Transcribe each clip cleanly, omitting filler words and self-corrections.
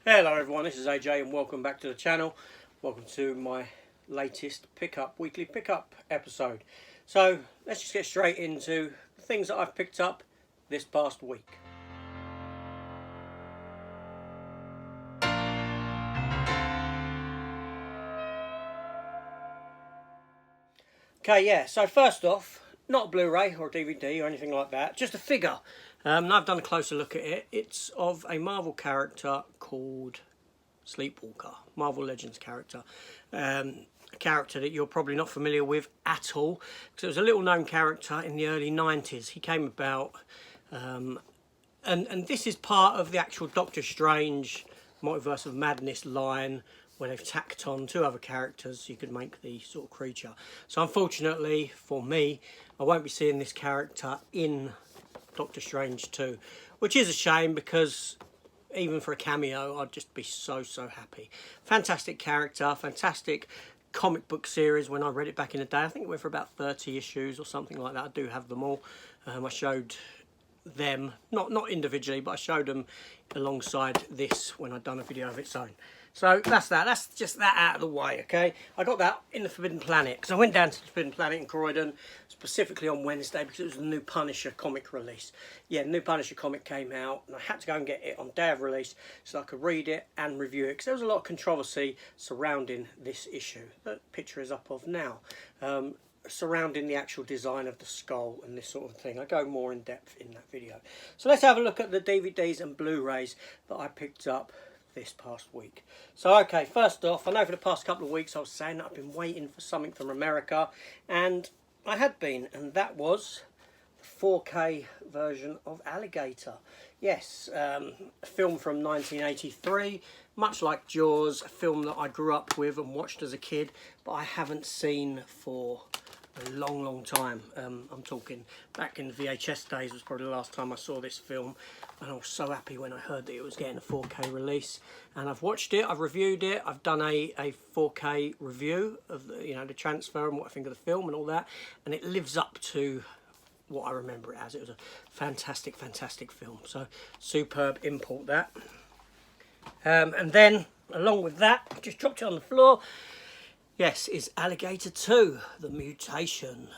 Hello everyone, this is AJ and welcome back to the channel. Welcome to my latest weekly pickup episode. So let's just get straight into the things that I've picked up this past week. Okay, yeah, so first off, not a Blu-ray or DVD or anything like that, just a figure. And I've done a closer look at it. It's of a Marvel character called Sleepwalker, Marvel Legends character. A character that you're probably not familiar with at all, because it was a little known character in the early 90s. He came about, and this is part of the actual Doctor Strange Multiverse of Madness line, where they've tacked on two other characters you could make the sort of creature. So unfortunately for me, I won't be seeing this character in Doctor Strange 2, which is a shame because even for a cameo I'd just be so happy. Fantastic character, fantastic comic book series. When I read it back in the day, I think it went for about 30 issues or something like that. I do have them all. I showed them, not individually, but I showed them alongside this when I'd done a video of its own. So that's just that out of the way, okay? I got that in the Forbidden Planet, because I went down to the Forbidden Planet in Croydon, specifically on Wednesday, because it was the new Punisher comic release. Yeah, the new Punisher comic came out, and I had to go and get it on day of release, so I could read it and review it, because there was a lot of controversy surrounding this issue. The picture is up of now. Surrounding the actual design of the skull and this sort of thing. I go more in depth in that video. So let's have a look at the DVDs and Blu-rays that I picked up this past week. So okay, first off, I know for the past couple of weeks I was saying that I've been waiting for something from America, and I had been, and that was the 4K version of Alligator. Yes, a film from 1983, much like Jaws, a film that I grew up with and watched as a kid, but I haven't seen for a long time. I'm talking back in the VHS days was probably the last time I saw this film, and I was so happy when I heard that it was getting a 4K release. And I've watched it, I've reviewed it, I've done a 4K review of the, the transfer and what I think of the film and all that, and it lives up to what I remember it as. It was a fantastic film. So superb import that. And then along with that, I just dropped it on the floor. Yes, is Alligator II, The Mutation.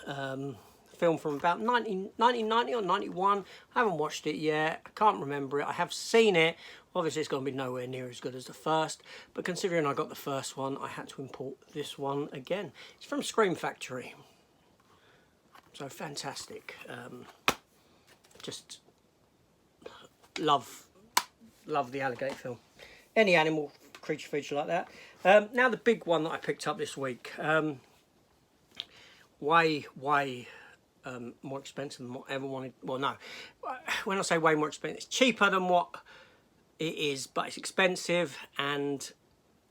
Film from about 1990 or 91. I haven't watched it yet. I can't remember it. I have seen it. Obviously, it's going to be nowhere near as good as the first. But considering I got the first one, I had to import this one again. It's from Scream Factory. So fantastic. Just love the Alligator film. Any animal creature feature like that. Now the big one that I picked up this week, way more expensive than what I ever wanted. Well, no, when I say way more expensive, it's cheaper than what it is, but it's expensive, and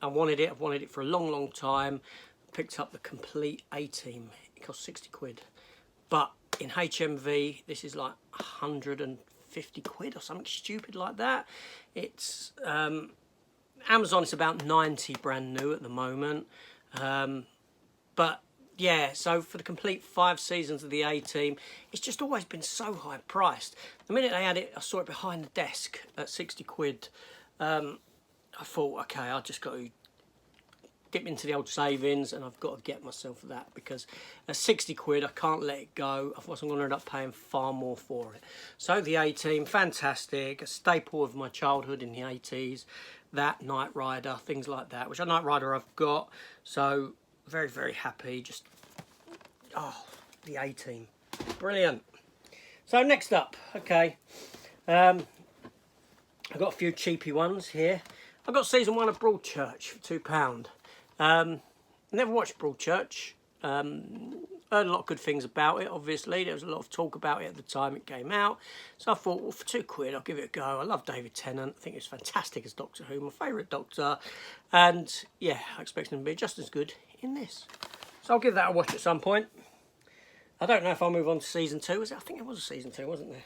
I wanted it. I've wanted it for a long time. Picked up the complete A-Team. It cost 60 quid, but in HMV this is like 150 quid or something stupid like that. It's Amazon is about 90 brand new at the moment, but yeah, so for the complete 5 seasons of the A-Team, it's just always been so high priced. The minute they had it, I saw it behind the desk at 60 quid. I thought, okay, I just got to dip into the old savings, and I've got to get myself that, because at 60 quid I can't let it go. Otherwise I'm going to end up paying far more for it. So the A-Team, fantastic, a staple of my childhood in the 80s. That, Knight Rider, things like that, which a Knight Rider I've got. So very happy. Just the A-Team, brilliant. So next up, okay, I've got a few cheapy ones here. I've got season 1 of Broadchurch for £2. Never watched Broadchurch. Heard a lot of good things about it, obviously. There was a lot of talk about it at the time it came out. So I thought, well, for 2 quid, I'll give it a go. I love David Tennant. I think it's fantastic as Doctor Who, my favourite Doctor. And yeah, I expect him to be just as good in this. So I'll give that a watch at some point. I don't know if I'll move on to season 2. I think it was a season 2, wasn't there?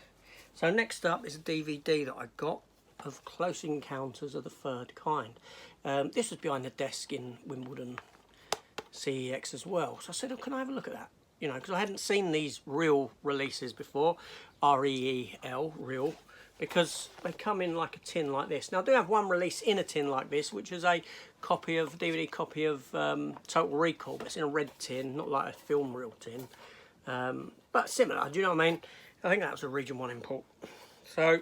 So next up is a DVD that I got of Close Encounters of the Third Kind. This was behind the desk in Wimbledon CEX as well. So I said, oh, can I have a look at that? Because I hadn't seen these real releases before. R-E-E-L, real. because they come in like a tin like this. Now I do have one release in a tin like this, which is a copy of DVD copy of Total Recall, but it's in a red tin, not like a film reel tin, but similar. Do you know what I mean? I think that was a Region 1 import. So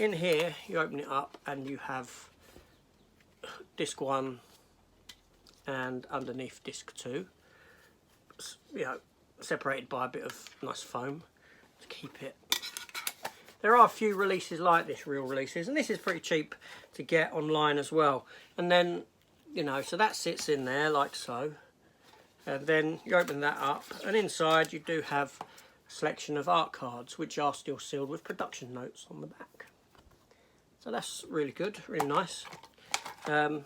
in here you open it up and you have disc 1 and underneath disc 2, you know, separated by a bit of nice foam to keep it. There are a few releases like this, real releases, and this is pretty cheap to get online as well. And then, you know, so that sits in there like so, and then you open that up, and inside you do have a selection of art cards which are still sealed with production notes on the back. So that's really good, really nice. So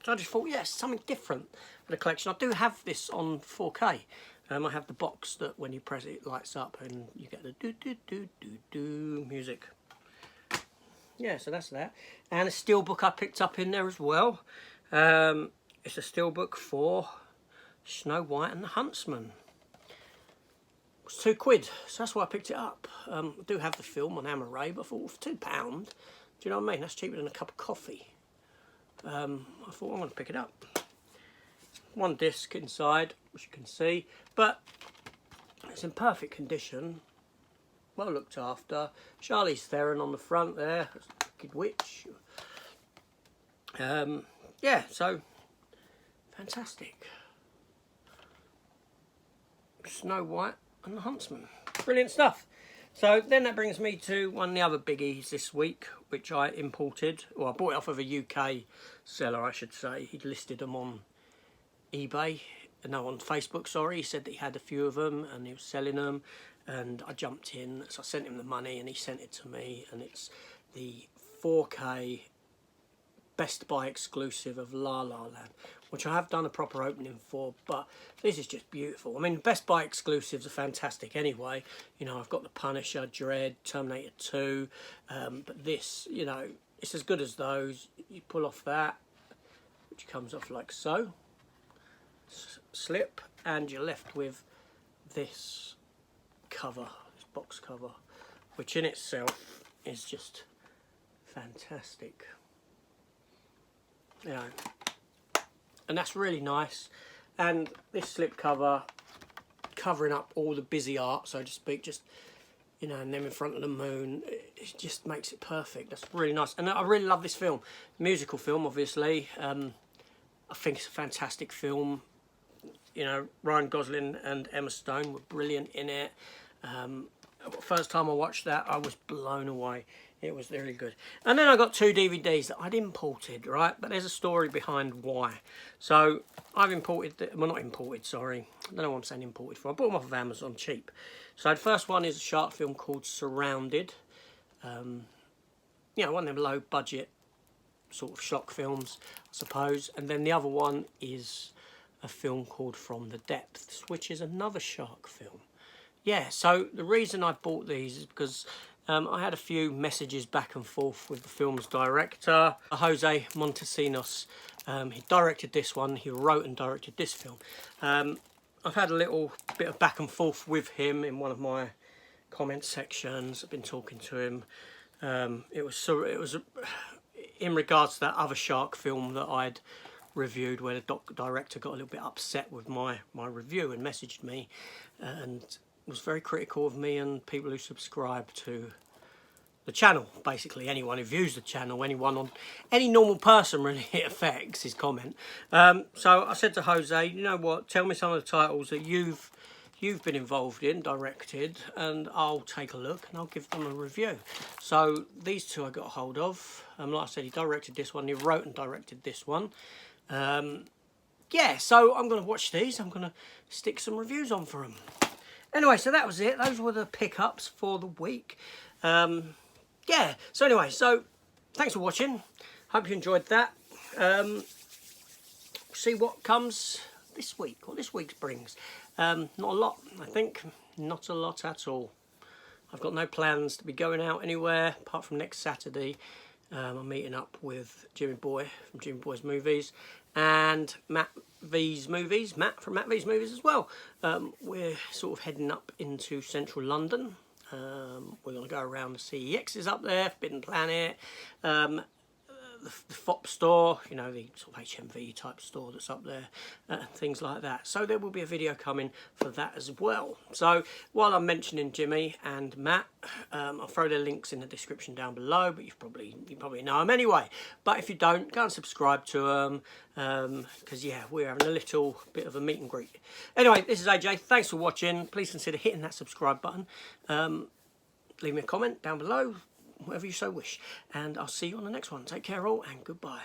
I just thought, yes, something different for the collection. I do have this on 4K. I have the box that when you press it, it lights up and you get the do-do-do-do-do music. Yeah, so that's that. And a steelbook I picked up in there as well. It's a steelbook for Snow White and the Huntsman. It's £2, so that's why I picked it up. I do have the film on Blu-ray, but I thought, for £2, do you know what I mean? That's cheaper than a cup of coffee. I thought I'm going to pick it up. One disc inside, which you can see, but it's in perfect condition, well looked after. Charlize Theron on the front there, Wicked Witch. Yeah, so fantastic. Snow White and the Huntsman, brilliant stuff. So then that brings me to one of the other biggies this week, which I imported, or I bought it off of a UK seller, I should say. He'd listed them on eBay, no, on Facebook, sorry. He said that he had a few of them and he was selling them, and I jumped in, so I sent him the money and he sent it to me, and it's the 4K Best Buy exclusive of La La Land, which I have done a proper opening for, but this is just beautiful. I mean, Best Buy exclusives are fantastic anyway. You know, I've got The Punisher, Dredd, Terminator 2, but this, you know, it's as good as those. You pull off that, which comes off like so. Slip, and you're left with this cover, this box cover, which in itself is just fantastic. You know, and that's really nice. And this slip cover covering up all the busy art, so to speak, just, you know, and them in front of the moon, it just makes it perfect. That's really nice, and I really love this film. Musical film, obviously. I think it's a fantastic film. You know, Ryan Gosling and Emma Stone were brilliant in it. First time I watched that, I was blown away. It was really good. And then I got 2 DVDs that I'd imported, right? But there's a story behind why. So I've imported, well, not imported, sorry. I don't know what I'm saying imported for. I bought them off of Amazon cheap. So the first one is a shark film called Surrounded. You know, one of them low budget sort of shock films, I suppose. And then the other one is a film called From the Depths, which is another shark film. Yeah, so the reason I bought these is because I had a few messages back and forth with the film's director, Jose Montesinos. He directed this one, he wrote and directed this film. I've had a little bit of back and forth with him in one of my comment sections. I've been talking to him. It was in regards to that other shark film that I'd reviewed, where the director got a little bit upset with my review and messaged me and was very critical of me and people who subscribe to the channel. Basically anyone who views the channel, any normal person really, it affects his comment. So I said to Jose, you know what, tell me some of the titles that you've been involved in, directed, and I'll take a look and I'll give them a review. So these two I got a hold of. Like I said, he directed this one, he wrote and directed this one. Yeah, so I'm going to watch these. I'm going to stick some reviews on for them. Anyway, so that was it. Those were the pickups for the week. Yeah, so anyway, so thanks for watching. Hope you enjoyed that. See what comes this week, or this week's brings. Not a lot, I think. Not a lot at all. I've got no plans to be going out anywhere apart from next Saturday. I'm meeting up with Jimmy Boy from Jimmy Boy's Movies and Matt from Matt V's Movies as well. We're sort of heading up into central London We're going to go around the CEXs up there, Forbidden Planet, the FOP store, you know, the sort of HMV type store that's up there, things like that. So there will be a video coming for that as well. So while I'm mentioning Jimmy and Matt, I'll throw their links in the description down below, but you probably know them anyway. But if you don't, go and subscribe to them, because yeah, we're having a little bit of a meet and greet. Anyway, this is AJ. Thanks for watching. Please consider hitting that subscribe button. Leave me a comment down below, whatever you so wish, and I'll see you on the next one. Take care all, and goodbye.